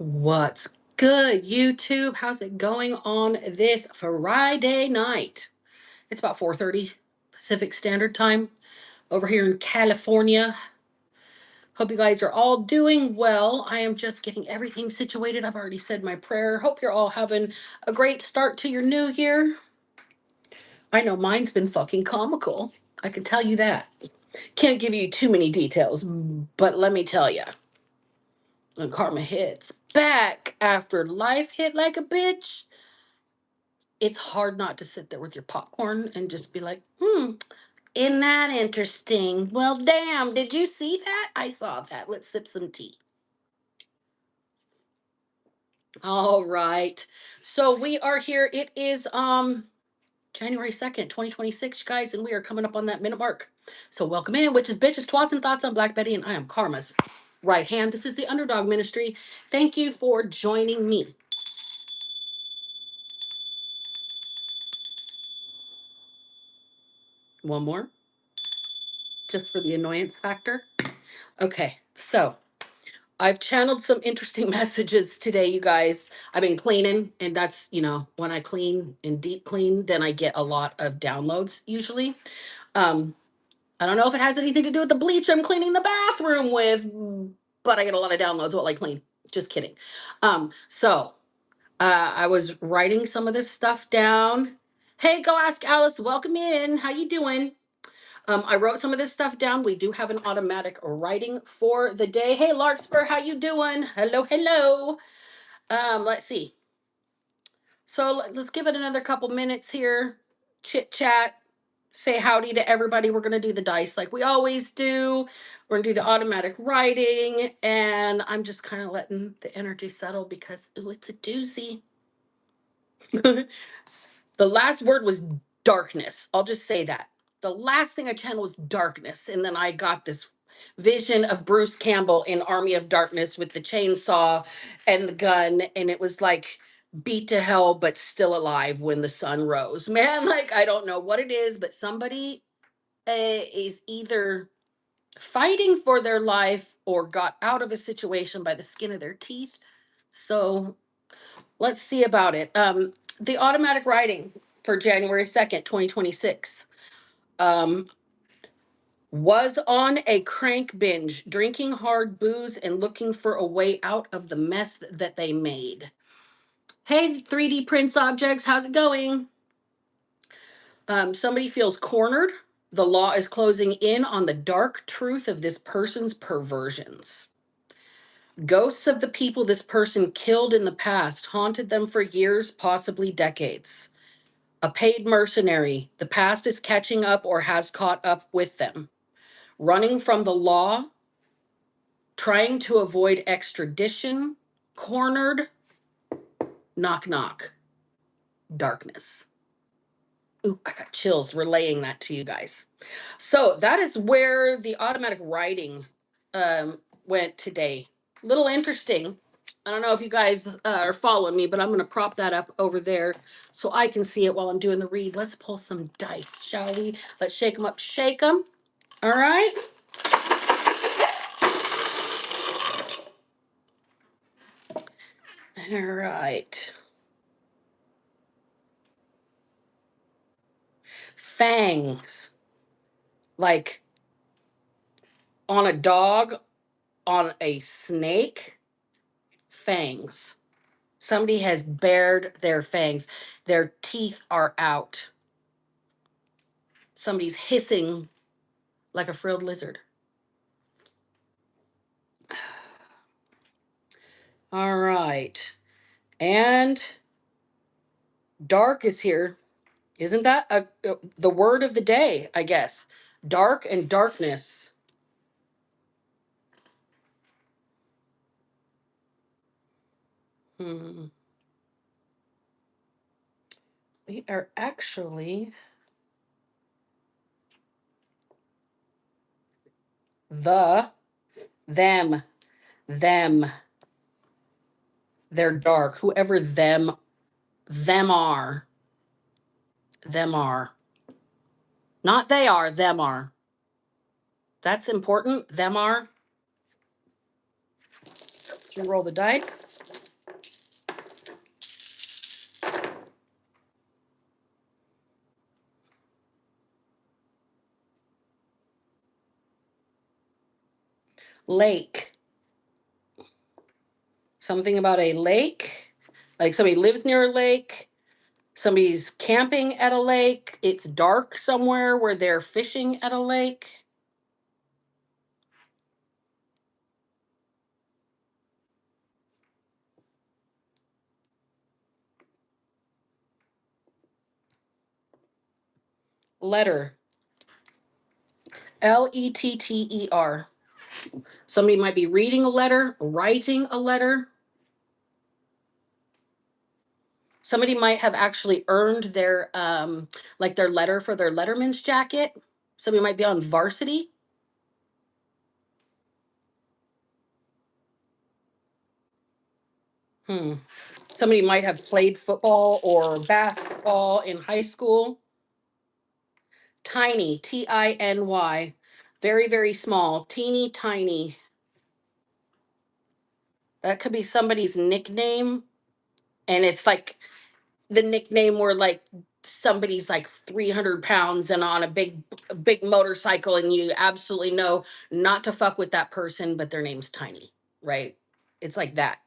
What's good, YouTube? How's it going on this Friday night? It's about 4:30 Pacific Standard Time over here in California. Hope you guys are all doing well. I am just getting everything situated. I've already said my prayer. Hope you're all having a great start to your new year. I know mine's been fucking comical. I can tell you that. Can't give you too many details, but let me tell you. When karma hits back after life hit like a bitch, it's hard not to sit there with your popcorn and just be like, isn't that interesting? Well, damn, did you see that? I saw that. Let's sip some tea. All right. So we are here. It is January 2nd, 2026, guys, and we are coming up on that minute mark. So welcome in, witches, bitches, twats, and thoughts. I'm Black Betty, and I am Karma's right hand. This is the Underdog Ministry. Thank you for joining me. One more, just for the annoyance factor. Okay, so I've channeled some interesting messages today, you guys. I've been cleaning, and that's, when I clean and deep clean, then I get a lot of downloads usually. Um, I don't know if it has anything to do with the bleach I'm cleaning the bathroom with, but I get a lot of downloads while I clean. Just kidding. So I was writing some of this stuff down. Hey, go ask Alice. Welcome in. How you doing? I wrote some of this stuff down. We do have an automatic writing for the day. Hey, Larkspur, how you doing? Hello, hello. Let's see. So let's give it another couple minutes here. Chit chat. Say howdy to everybody. We're gonna do the dice like we always do. We're gonna do the automatic writing, and I'm just kind of letting the energy settle because it's a doozy. The last word was darkness. I'll just say that. The last thing I channeled was darkness. And then I got this vision of Bruce Campbell in Army of Darkness with the chainsaw and the gun. And it was like beat to hell, but still alive when the sun rose. Man, like, I don't know what it is, but somebody is either fighting for their life or got out of a situation by the skin of their teeth. So let's see about it. The automatic writing for January 2nd, 2026. Um, was on a crank binge, drinking hard booze and looking for a way out of the mess that they made. Hey, 3D Prince Objects, how's it going? Somebody feels cornered. The law is closing in on the dark truth of this person's perversions. Ghosts of the people this person killed in the past haunted them for years, possibly decades. A paid mercenary, the past is catching up or has caught up with them. Running from the law, trying to avoid extradition, cornered, knock, knock, darkness. Ooh, I got chills relaying that to you guys. So that is where the automatic writing went today. Little interesting. I don't know if you guys are following me, but I'm going to prop that up over there so I can see it while I'm doing the read. Let's pull some dice, shall we? Let's shake them up, shake them. All right. All right. Fangs. Like on a dog, on a snake, fangs. Somebody has bared their fangs. Their teeth are out. Somebody's hissing like a frilled lizard. All right. And dark is here. Isn't that the word of the day, I guess? Dark and darkness. Hmm. We are actually the, them, them. They're dark. Whoever them are. Them are. Not they are, them are. That's important. Them are. So roll the dice. Lake. Something about a lake. Like somebody lives near a lake. Somebody's camping at a lake. It's dark somewhere where they're fishing at a lake. Letter. Letter. Somebody might be reading a letter, writing a letter. Somebody might have actually earned their like their letter for their letterman's jacket. Somebody might be on varsity. Hmm. Somebody might have played football or basketball in high school. Tiny, Tiny. Very, very small, teeny tiny. That could be somebody's nickname. And it's like the nickname where like somebody's like 300 pounds and on a big motorcycle, and you absolutely know not to fuck with that person, but their name's Tiny, right? It's like that.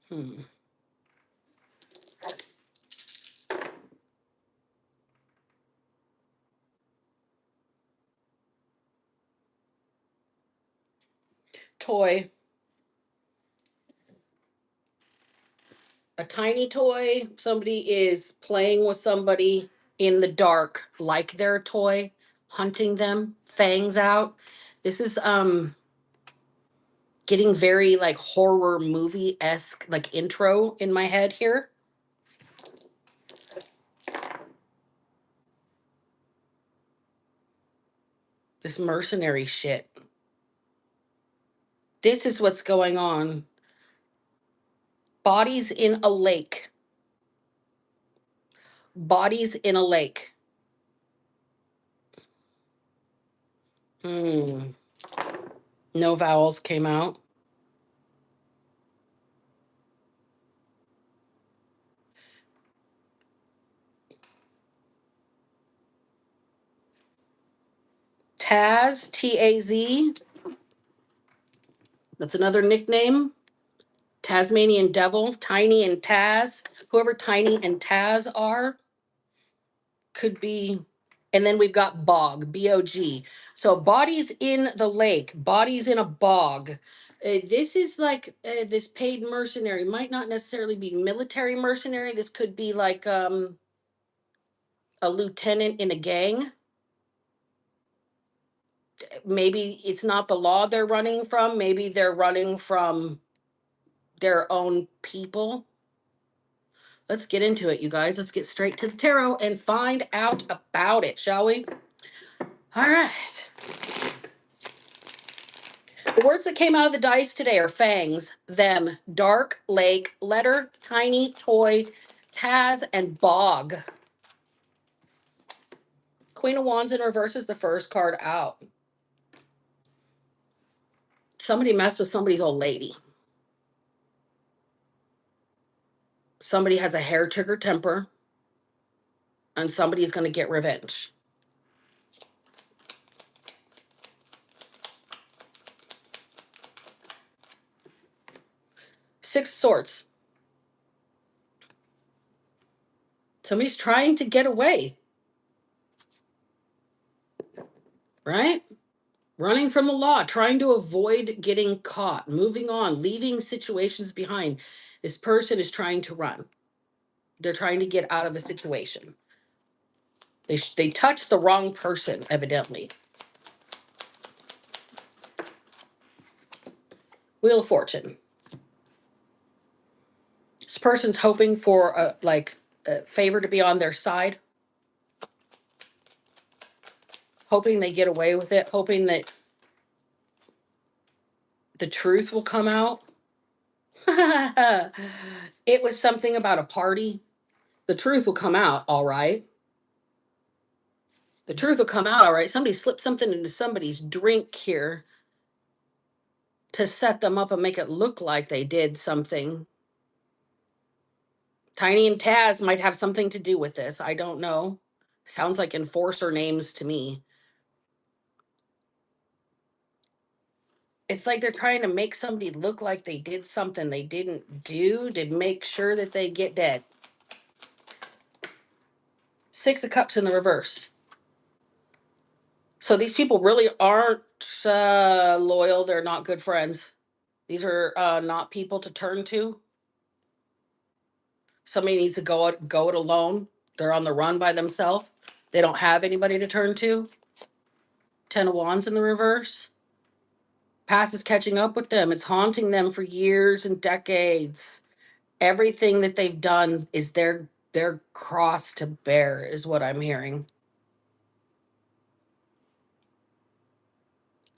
Hmm. Toy. A tiny toy. Somebody is playing with somebody in the dark, like their toy, hunting them, fangs out. This is getting very like horror movie-esque, like intro in my head here. This mercenary shit. This is what's going on. Bodies in a lake. Bodies in a lake. Hmm. No vowels came out. Taz, Taz. That's another nickname. Tasmanian Devil, Tiny and Taz. Whoever Tiny and Taz are could be. And then we've got bog, B-O-G. So bodies in the lake, bodies in a bog. This is like this paid mercenary might not necessarily be military mercenary. This could be like a lieutenant in a gang. Maybe it's not the law they're running from. Maybe they're running from their own people. Let's get into it, you guys. Let's get straight to the tarot and find out about it, shall we? All right. The words that came out of the dice today are fangs, them, dark, lake, letter, tiny, toy, Taz, and bog. Queen of Wands in reverse is the first card out. Somebody messed with somebody's old lady. Somebody has a hair trigger temper, and somebody's going to get revenge. Six of Swords. Somebody's trying to get away, right? Running from the law, trying to avoid getting caught, moving on, leaving situations behind. This person is trying to run. They're trying to get out of a situation. They touched the wrong person, evidently. Wheel of Fortune. This person's hoping for a favor to be on their side, hoping they get away with it, hoping that the truth will come out. It was something about a party. The truth will come out, all right. The truth will come out, all right. Somebody slipped something into somebody's drink here to set them up and make it look like they did something. Tiny and Taz might have something to do with this. I don't know. Sounds like enforcer names to me. It's like they're trying to make somebody look like they did something they didn't do to make sure that they get dead. Six of Cups in the reverse. So these people really aren't loyal. They're not good friends. These are not people to turn to. Somebody needs to go it alone. They're on the run by themselves. They don't have anybody to turn to. Ten of Wands in the reverse. Past is catching up with them. It's haunting them for years and decades. Everything that they've done is their cross to bear, is what I'm hearing.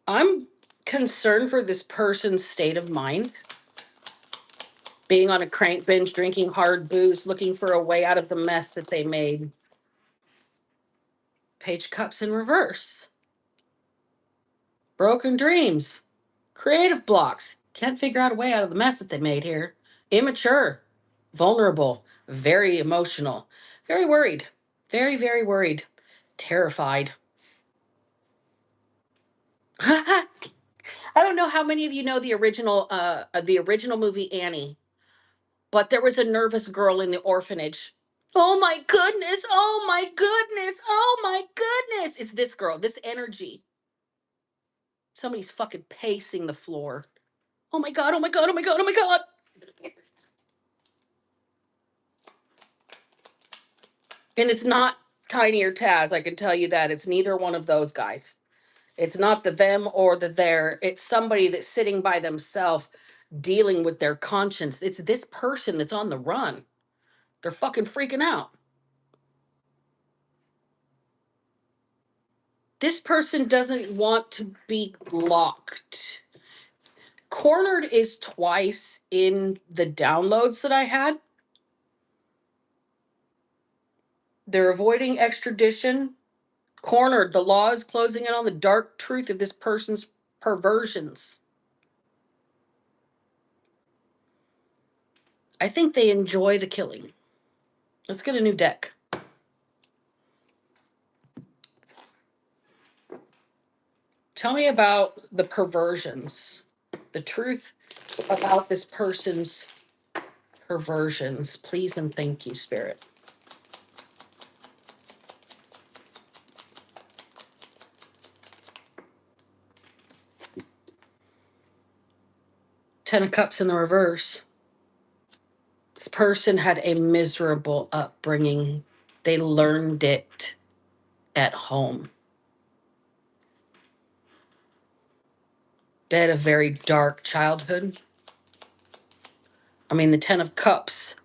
I'm concerned for this person's state of mind. Being on a crank binge, drinking hard booze, looking for a way out of the mess that they made. Page of Cups in reverse. Broken dreams. Creative blocks. Can't figure out a way out of the mess that they made here. Immature. Vulnerable. Very emotional. Very worried. Very, very worried. Terrified. I don't know how many of you know the original movie Annie, but there was a nervous girl in the orphanage. Oh my goodness! Oh my goodness! Oh my goodness! It's this girl, this energy. Somebody's fucking pacing the floor. Oh my god! Oh my god! Oh my god! Oh my god! And it's not Tiny or Taz. I can tell you that it's neither one of those guys. It's not the them or the there. It's somebody that's sitting by themselves dealing with their conscience. It's this person that's on the run. They're fucking freaking out. This person doesn't want to be locked. Cornered is twice in the downloads that I had. They're avoiding extradition. Cornered, the law is closing in on the dark truth of this person's perversions. I think they enjoy the killing. Let's get a new deck. Tell me about the perversions. The truth about this person's perversions. Please and thank you, Spirit. Ten of Cups in the reverse. This person had a miserable upbringing. They learned it at home. They had a very dark childhood. I mean, the Ten of Cups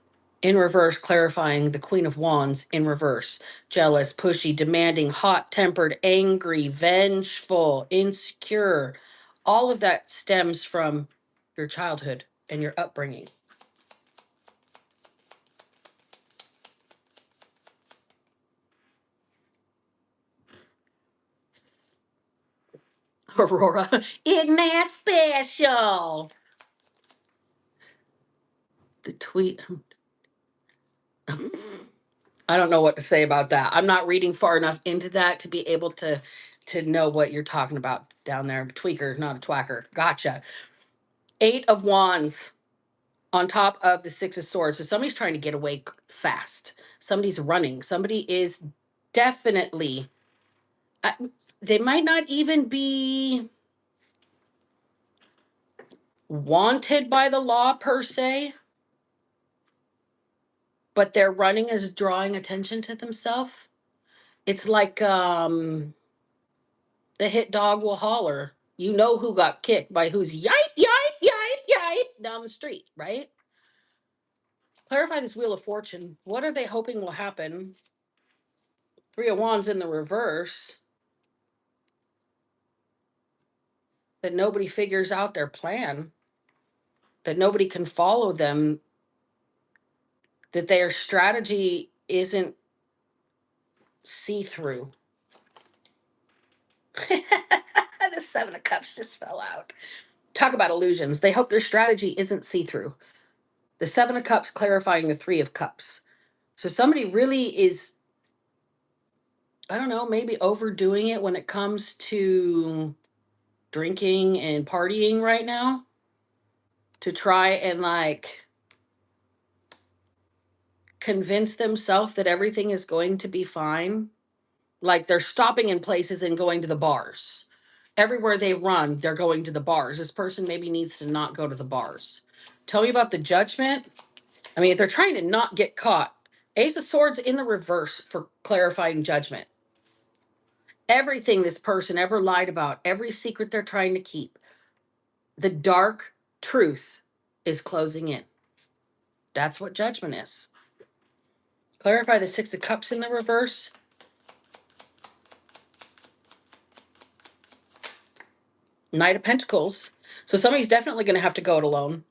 in reverse, clarifying the Queen of Wands in reverse. Jealous, pushy, demanding, hot-tempered, angry, vengeful, insecure. All of that stems from your childhood and your upbringing. Aurora, isn't that special? The tweet. I don't know what to say about that. I'm not reading far enough into that to be able to know what you're talking about down there. Tweaker, not a twacker. Gotcha. Eight of Wands on top of the Six of Swords. So somebody's trying to get away fast. Somebody's running. Somebody is definitely, they might not even be wanted by the law per se, but their running is drawing attention to themselves. It's like the hit dog will holler. You know who got kicked by who's yipe, yipe, yipe, yipe down the street, right? Clarify this Wheel of Fortune. What are they hoping will happen? Three of Wands in the reverse. That nobody figures out their plan. That nobody can follow them. That their strategy isn't see-through. The Seven of Cups just fell out. Talk about illusions. They hope their strategy isn't see-through. The Seven of Cups clarifying the Three of Cups. So somebody really is I don't know, maybe overdoing it when it comes to drinking and partying right now to try and like convince themselves that everything is going to be fine. Like they're stopping in places and going to the bars. Everywhere they run, they're going to the bars. This person maybe needs to not go to the bars. Tell me about the judgment. I mean, if they're trying to not get caught, Ace of Swords in the reverse for clarifying judgment. Everything this person ever lied about, every secret they're trying to keep, the dark truth is closing in. That's what judgment is. Clarify the Six of Cups in the reverse. Knight of Pentacles. So somebody's definitely going to have to go it alone.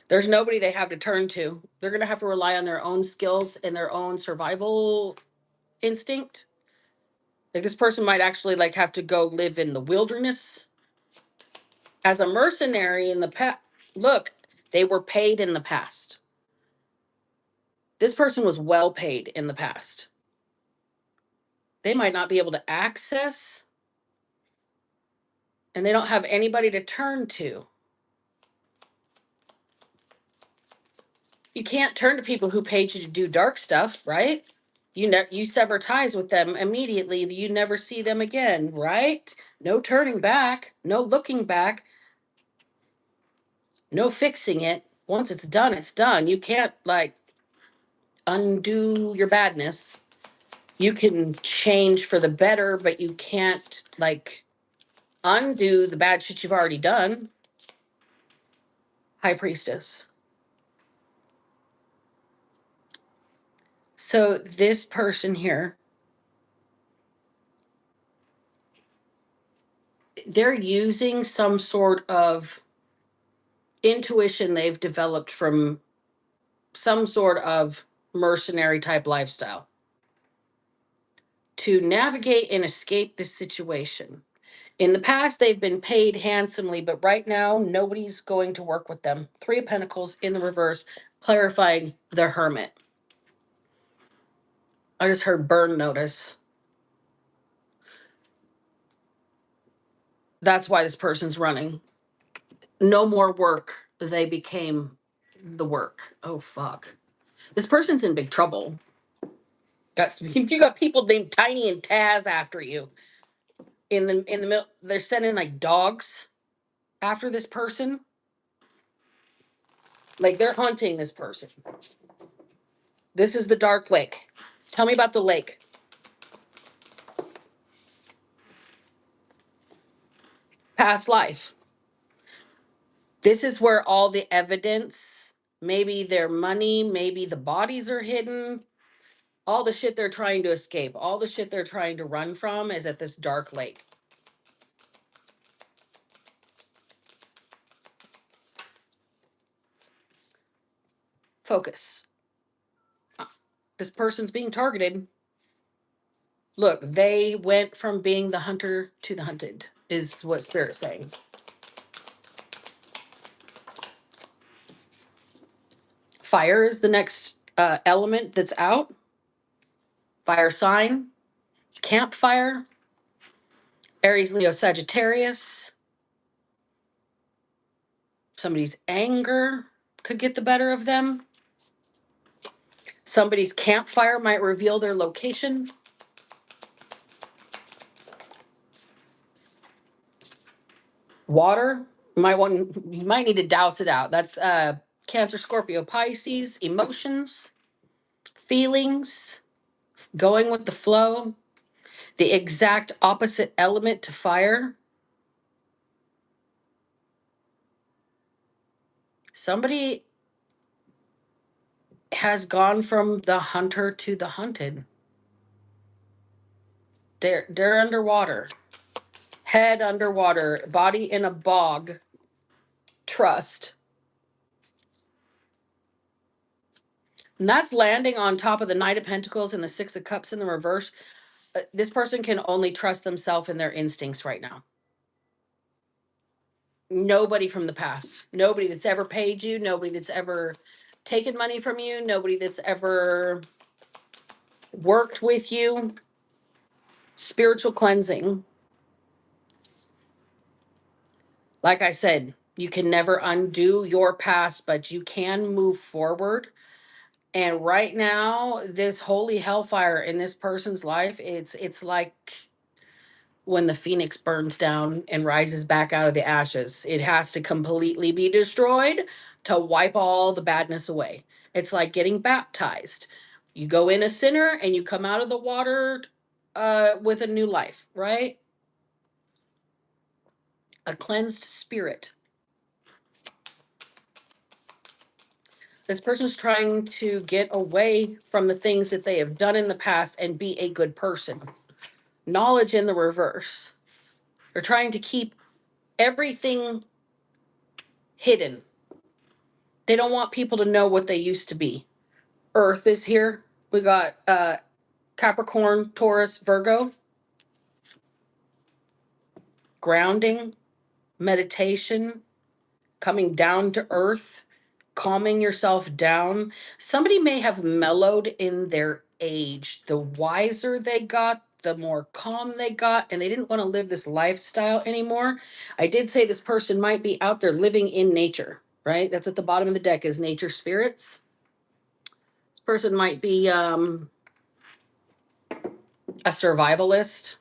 There's nobody they have to turn to. They're going to have to rely on their own skills and their own survival instinct. Like this person might actually like have to go live in the wilderness as a mercenary in the past. Look, they were paid in the past. This person was well paid in the past. They might not be able to access, and they don't have anybody to turn to. You can't turn to people who paid you to do dark stuff, right? You sever ties with them immediately. You never see them again, right? No turning back, no looking back, no fixing it. Once it's done, it's done. You can't like undo your badness. You can change for the better, but you can't like undo the bad shit you've already done. High Priestess. So this person here, they're using some sort of intuition they've developed from some sort of mercenary type lifestyle to navigate and escape this situation. In the past, they've been paid handsomely, but right now, nobody's going to work with them. Three of Pentacles in the reverse, clarifying the Hermit. I just heard burn notice. That's why this person's running. No more work. They became the work. Oh, fuck. This person's in big trouble. If you got people named Tiny and Taz after you, in the middle, they're sending like dogs after this person. Like they're hunting this person. This is the Dark Lake. Tell me about the lake. Past life. This is where all the evidence, maybe their money, maybe the bodies are hidden. All the shit they're trying to escape, all the shit they're trying to run from is at this dark lake. Focus. This person's being targeted. Look, they went from being the hunter to the hunted, is what Spirit's saying. Fire is the next element that's out. Fire sign. Campfire. Aries, Leo, Sagittarius. Somebody's anger could get the better of them. Somebody's campfire might reveal their location. Water, you might need to douse it out. That's Cancer, Scorpio, Pisces, emotions, feelings, going with the flow, the exact opposite element to fire. Somebody has gone from the hunter to the hunted. They're underwater. Head underwater, body in a bog. Trust. And that's landing on top of the Knight of Pentacles and the Six of Cups in the reverse. This person can only trust themselves and their instincts right now. Nobody from the past. Nobody that's ever paid you. Nobody that's ever taken money from you. Nobody that's ever worked with you. Spiritual cleansing. Like I said, you can never undo your past, but you can move forward. And right now, this holy hellfire in this person's life, it's like when the phoenix burns down and rises back out of the ashes. It has to completely be destroyed to wipe all the badness away. It's like getting baptized. You go in a sinner and you come out of the water with a new life, right? A cleansed spirit. This person's trying to get away from the things that they have done in the past and be a good person. Knowledge in the reverse. They're trying to keep everything hidden. They don't want people to know what they used to be. Earth is here. We got Capricorn, Taurus, Virgo. Grounding, meditation, coming down to earth, calming yourself down. Somebody may have mellowed in their age. The wiser they got, the more calm they got, and they didn't want to live this lifestyle anymore. I did say this person might be out there living in nature, right? That's at the bottom of the deck is nature spirits. This person might be a survivalist.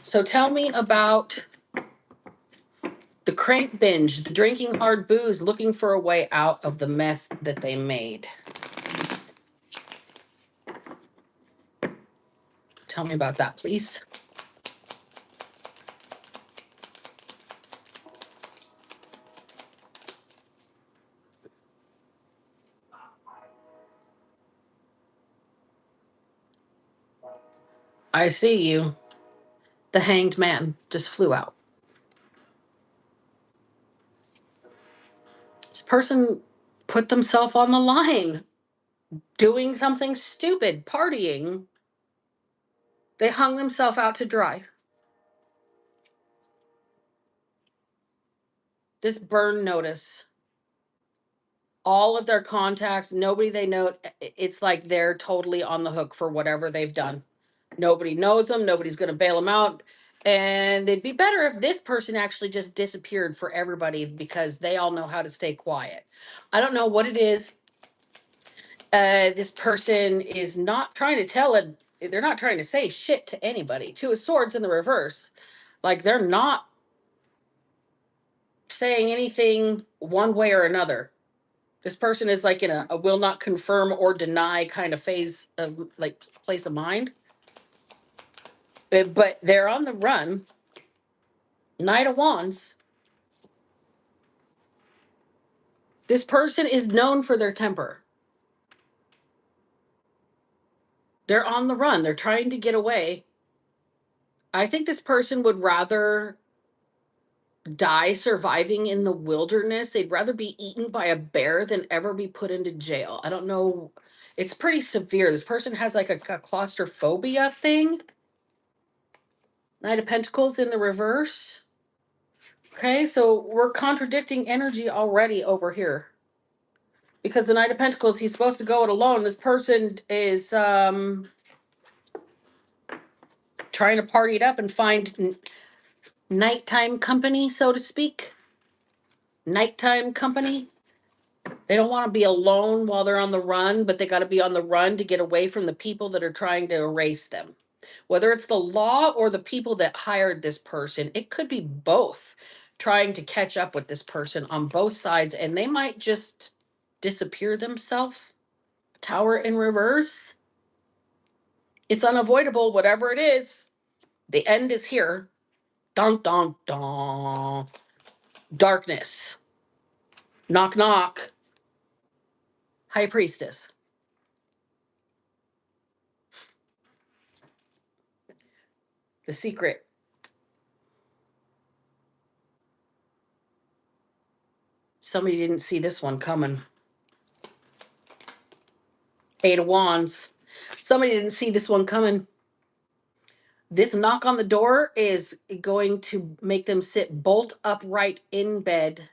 So tell me about the crank binge, the drinking hard booze, looking for a way out of the mess that they made. Tell me about that, please. I see you. The hanged man just flew out. This person put themselves on the line, doing something stupid, partying. They hung themselves out to dry. This burn notice. All of their contacts, nobody they know, it's like they're totally on the hook for whatever they've done. Nobody knows them. Nobody's going to bail them out. And it'd be better if this person actually just disappeared for everybody because they all know how to stay quiet. I don't know what it is. This person is not trying to tell it. They're not trying to say shit to anybody. Two of Swords in the reverse. Like they're not saying anything one way or another. This person is like in a will not confirm or deny kind of phase of like place of mind. But they're on the run. Knight of Wands. This person is known for their temper. They're on the run. They're trying to get away. I think this person would rather die surviving in the wilderness. They'd rather be eaten by a bear than ever be put into jail. I don't know. It's pretty severe. This person has like a claustrophobia thing. Knight of Pentacles in the reverse. Okay, so we're contradicting energy already over here. Because the Knight of Pentacles, he's supposed to go it alone. This person is trying to party it up and find nighttime company, so to speak. Nighttime company. They don't want to be alone while they're on the run, but they got to be on the run to get away from the people that are trying to erase them. Whether it's the law or the people that hired this person, it could be both trying to catch up with this person on both sides, and they might just disappear themselves. Tower in reverse. It's unavoidable, whatever it is. The end is here. Dun, dun, dun. Darkness. Knock, knock. High Priestess. The Secret. Somebody didn't see this one coming. Eight of Wands. Somebody didn't see this one coming. This knock on the door is going to make them sit bolt upright in bed,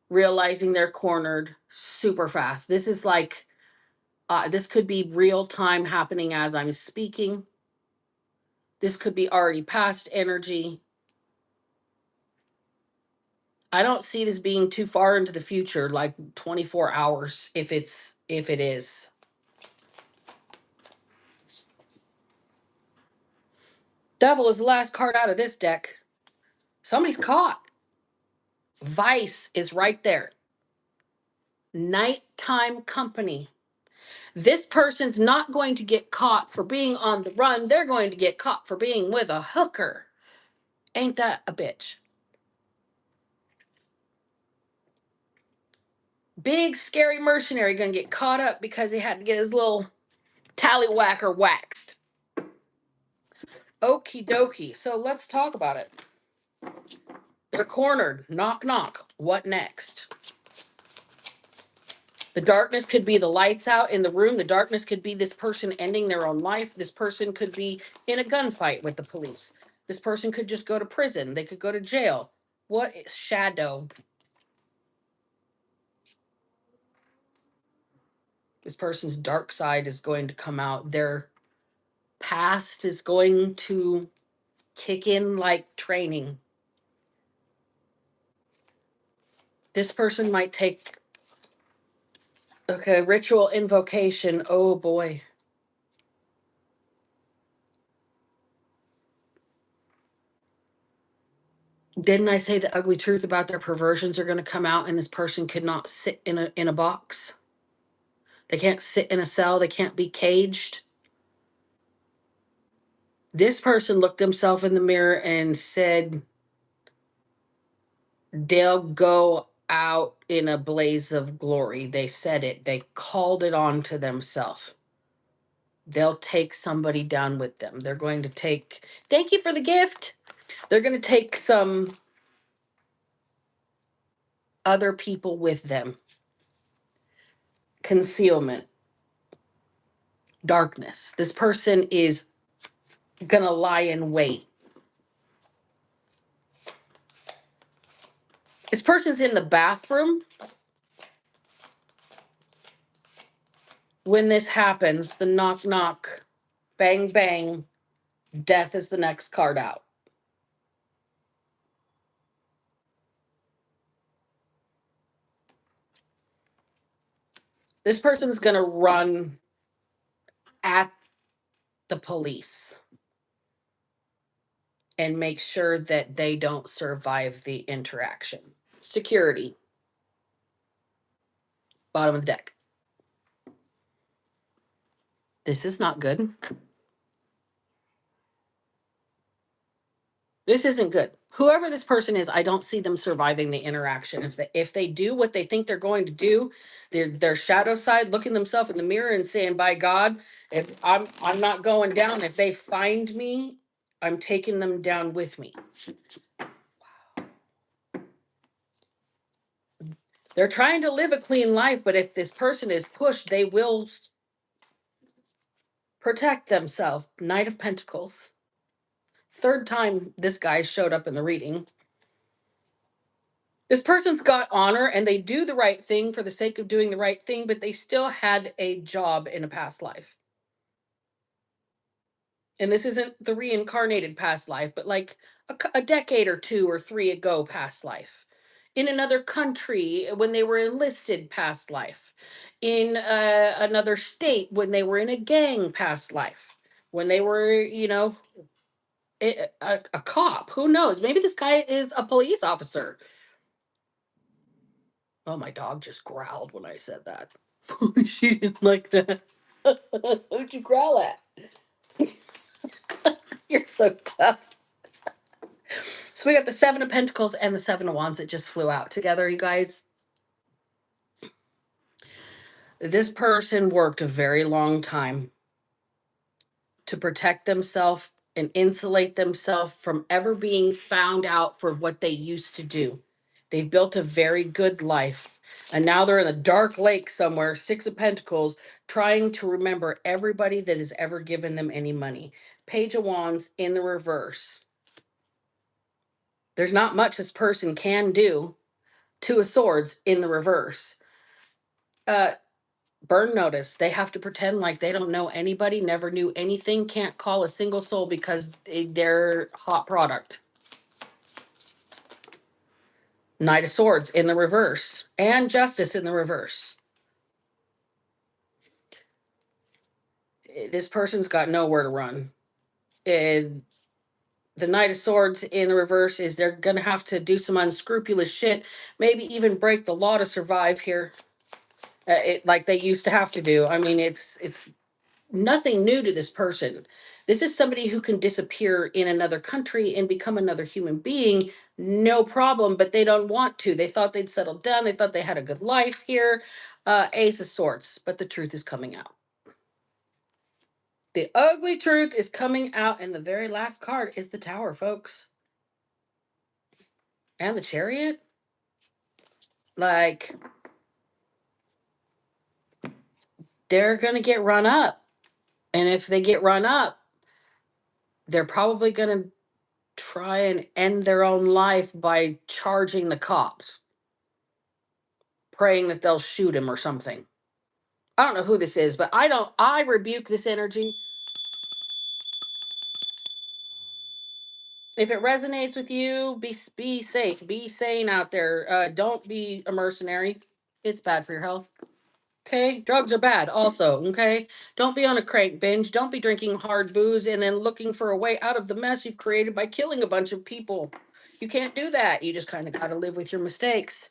realizing they're cornered super fast. This is like This could be real time happening as I'm speaking. This could be already past energy. I don't see this being too far into the future, like 24 hours, if it is. Devil is the last card out of this deck. Somebody's caught. Vice is right there. Nighttime company. This person's not going to get caught for being on the run. They're going to get caught for being with a hooker. Ain't that a bitch? Big scary mercenary gonna get caught up because he had to get his little tallywhacker waxed. Okie dokie. So let's talk about it. They're cornered. Knock, knock. What next? The darkness could be the lights out in the room. The darkness could be this person ending their own life. This person could be in a gunfight with the police. This person could just go to prison. They could go to jail. What is shadow? This person's dark side is going to come out. Their past is going to kick in like training. This person might take, okay, ritual invocation. Oh boy. Didn't I say the ugly truth about their perversions are going to come out, and this person could not sit in a box? They can't sit in a cell. They can't be caged. This person looked himself in the mirror and said, they'll go out in a blaze of glory. They said it. They called it on to themselves. They'll take somebody down with them. They're going to take, thank you for the gift. They're going to take some other people with them. Concealment. Darkness. This person is going to lie in wait. This person's in the bathroom. When this happens, the knock, knock, bang, bang, death is the next card out. This person's going to run at the police and make sure that they don't survive the interaction. Security. Bottom of the deck. This is not good. This isn't good. Whoever this person is, I don't see them surviving the interaction. If they do what they think they're going to do, their shadow side, looking themselves in the mirror and saying, "By God, if I'm not going down. If they find me, I'm taking them down with me." They're trying to live a clean life, but if this person is pushed, they will protect themselves. Knight of Pentacles. Third time this guy showed up in the reading. This person's got honor and they do the right thing for the sake of doing the right thing, but they still had a job in a past life. And this isn't the reincarnated past life, but like a decade or two or three ago past life. In another country when they were enlisted past life. In another state when they were in a gang past life. When they were, a cop. Who knows? Maybe this guy is a police officer. Oh, my dog just growled when I said that. She didn't like that. Who'd you growl at? You're so tough. So we got the Seven of Pentacles and the Seven of Wands that just flew out together, you guys. This person worked a very long time to protect themselves and insulate themselves from ever being found out for what they used to do. They've built a very good life. And now they're in a dark lake somewhere, Six of Pentacles, trying to remember everybody that has ever given them any money. Page of Wands in the reverse. There's not much this person can do. Two of Swords in the reverse. Burn notice. They have to pretend like they don't know anybody, never knew anything, can't call a single soul because they're hot product. Knight of Swords in the reverse. And Justice in the reverse. This person's got nowhere to run. And the Knight of Swords in the reverse is they're going to have to do some unscrupulous shit, maybe even break the law to survive here, like they used to have to do. I mean, it's nothing new to this person. This is somebody who can disappear in another country and become another human being, no problem, but they don't want to. They thought they'd settled down. They thought they had a good life here. Ace of Swords, but the truth is coming out. The ugly truth is coming out, and the very last card is the Tower, folks. And the Chariot. Like, they're going to get run up. And if they get run up, they're probably going to try and end their own life by charging the cops, praying that they'll shoot him or something. I don't know who this is, but I rebuke this energy. If it resonates with you, be safe, be sane out there. Don't be a mercenary. It's bad for your health. Okay, drugs are bad also. Okay, don't be on a crank binge. Don't be drinking hard booze and then looking for a way out of the mess you've created by killing a bunch of people. You can't do that. You just kind of got to live with your mistakes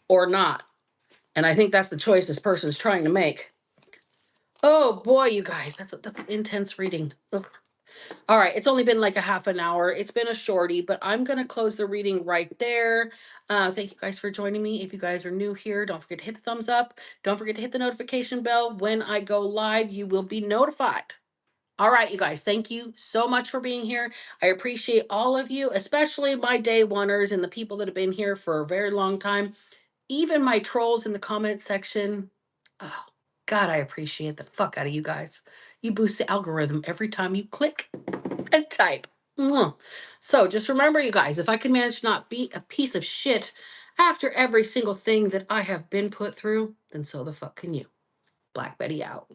or not. And I think that's the choice this person's trying to make. Oh boy, you guys, that's an intense reading. Ugh. All right, it's only been like a half an hour. It's been a shorty, but I'm going to close the reading right there. Thank you guys for joining me. If you guys are new here, don't forget to hit the thumbs up. Don't forget to hit the notification bell. When I go live, you will be notified. All right, you guys, thank you so much for being here. I appreciate all of you, especially my day oneers and the people that have been here for a very long time. Even my trolls in the comment section. Oh, God, I appreciate the fuck out of you guys. You boost the algorithm every time you click and type. Mwah. So just remember, you guys, if I can manage to not be a piece of shit after every single thing that I have been put through, then so the fuck can you. Black Betty out.